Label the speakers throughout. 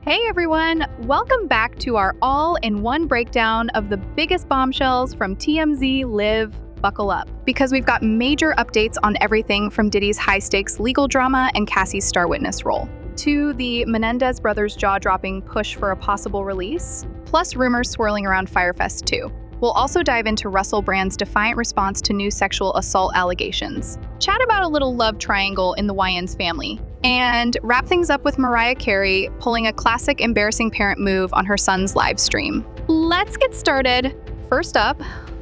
Speaker 1: Hey everyone, welcome back to our all-in-one breakdown of the biggest bombshells from TMZ Live. Buckle up, because we've got major updates on everything from Diddy's high-stakes legal drama and Cassie's star witness role, to the Menendez brothers' jaw-dropping push for a possible release, plus rumors swirling around Fyre Fest 2. We'll also dive into Russell Brand's defiant response to new sexual assault allegations, chat about a little love triangle in the Wayans family, and wrap things up with Mariah Carey pulling a classic embarrassing parent move on her son's live stream. Let's get started. First up,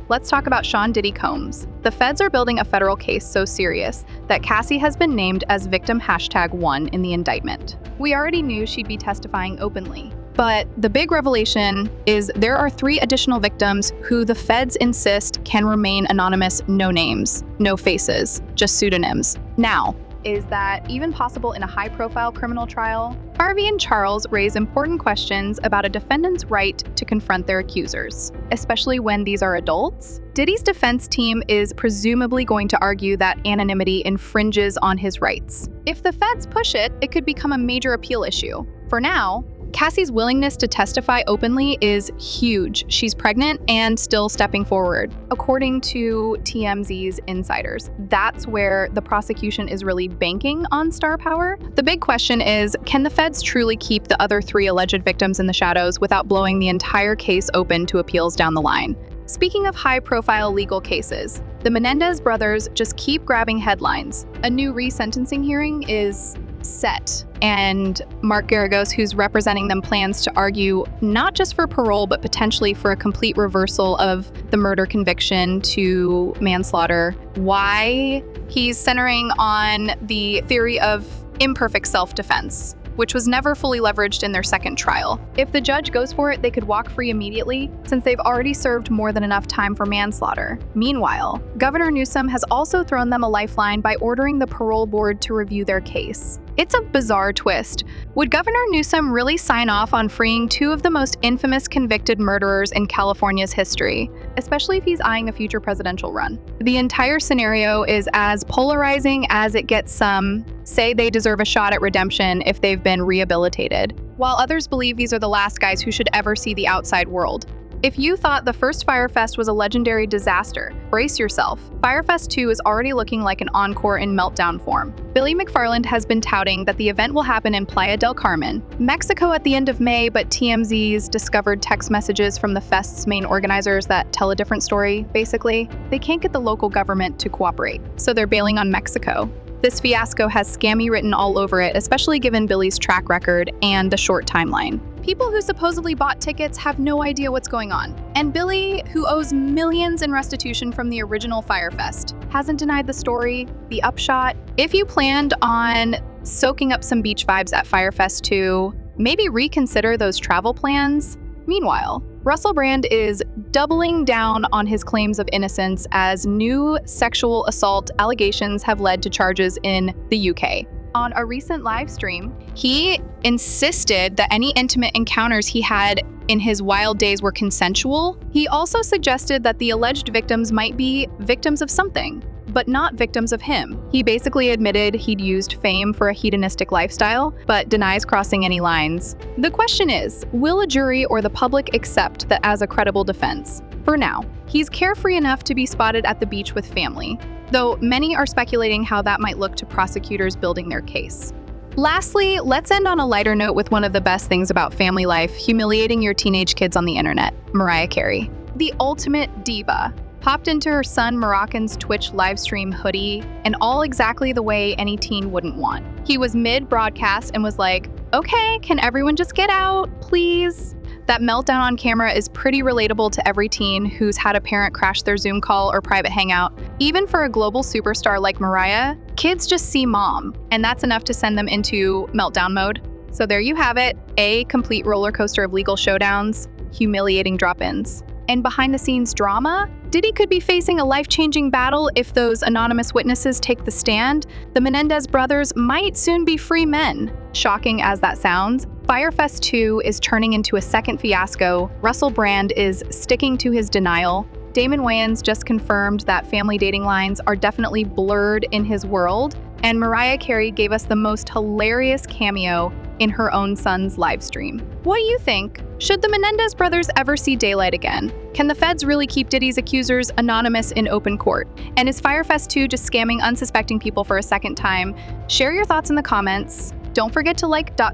Speaker 1: let's talk about Sean Diddy Combs. The feds are building a federal case so serious that Cassie has been named as victim #1 in the indictment. We already knew she'd be testifying openly, but the big revelation is there are 3 additional victims who the feds insist can remain anonymous, no names, no faces, just pseudonyms. Now, is that even possible in a high-profile criminal trial? Harvey and Charles raise important questions about a defendant's right to confront their accusers, especially when these are adults. Diddy's defense team is presumably going to argue that anonymity infringes on his rights. If the feds push it, it could become a major appeal issue. For now, Cassie's willingness to testify openly is huge. She's pregnant and still stepping forward, according to TMZ's insiders. That's where the prosecution is really banking on star power. The big question is, can the feds truly keep the other 3 alleged victims in the shadows without blowing the entire case open to appeals down the line? Speaking of high-profile legal cases, the Menendez brothers just keep grabbing headlines. A new resentencing hearing is set, and Mark Garagos, who's representing them, plans to argue not just for parole, but potentially for a complete reversal of the murder conviction to manslaughter. Why? He's centering on the theory of imperfect self-defense, which was never fully leveraged in their second trial. If the judge goes for it, they could walk free immediately, since they've already served more than enough time for manslaughter. Meanwhile, Governor Newsom has also thrown them a lifeline by ordering the parole board to review their case. It's a bizarre twist. Would Governor Newsom really sign off on freeing 2 of the most infamous convicted murderers in California's history, especially if he's eyeing a future presidential run? The entire scenario is as polarizing as it gets. Some say they deserve a shot at redemption if they've been rehabilitated, while others believe these are the last guys who should ever see the outside world. If you thought the first Fyre Fest was a legendary disaster, brace yourself. Fyre Fest 2 is already looking like an encore in meltdown form. Billy McFarland has been touting that the event will happen in Playa del Carmen, Mexico at the end of May, but TMZ's discovered text messages from the fest's main organizers that tell a different story, basically. They can't get the local government to cooperate, so they're bailing on Mexico. This fiasco has scammy written all over it, especially given Billy's track record and the short timeline. People who supposedly bought tickets have no idea what's going on. And Billy, who owes millions in restitution from the original Fyre Fest, hasn't denied the story. The upshot: if you planned on soaking up some beach vibes at Fyre Fest 2, maybe reconsider those travel plans. Meanwhile, Russell Brand is doubling down on his claims of innocence as new sexual assault allegations have led to charges in the UK. On a recent live stream, he insisted that any intimate encounters he had in his wild days were consensual. He also suggested that the alleged victims might be victims of something, but not victims of him. He basically admitted he'd used fame for a hedonistic lifestyle, but denies crossing any lines. The question is, will a jury or the public accept that as a credible defense? For now, he's carefree enough to be spotted at the beach with family, though many are speculating how that might look to prosecutors building their case. Lastly, let's end on a lighter note with one of the best things about family life, humiliating your teenage kids on the internet. Mariah Carey, the ultimate diva, popped into her son Moroccan's Twitch livestream hoodie, and all exactly the way any teen wouldn't want. He was mid-broadcast and was like, "Okay, can everyone just get out, please?" That meltdown on camera is pretty relatable to every teen who's had a parent crash their Zoom call or private hangout. Even for a global superstar like Mariah, kids just see mom, and that's enough to send them into meltdown mode. So there you have it, a complete roller coaster of legal showdowns, humiliating drop-ins. And behind-the-scenes drama? Diddy could be facing a life-changing battle if those anonymous witnesses take the stand. The Menendez brothers might soon be free men. Shocking as that sounds, Fyre Fest 2 is turning into a second fiasco. Russell Brand is sticking to his denial. Damon Wayans just confirmed that family dating lines are definitely blurred in his world. And Mariah Carey gave us the most hilarious cameo in her own son's live stream. What do you think? Should the Menendez brothers ever see daylight again? Can the feds really keep Diddy's accusers anonymous in open court? And is Firefest 2 just scamming unsuspecting people for a second time? Share your thoughts in the comments. Don't forget to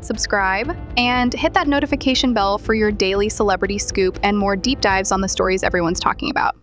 Speaker 1: subscribe, and hit that notification bell for your daily celebrity scoop and more deep dives on the stories everyone's talking about.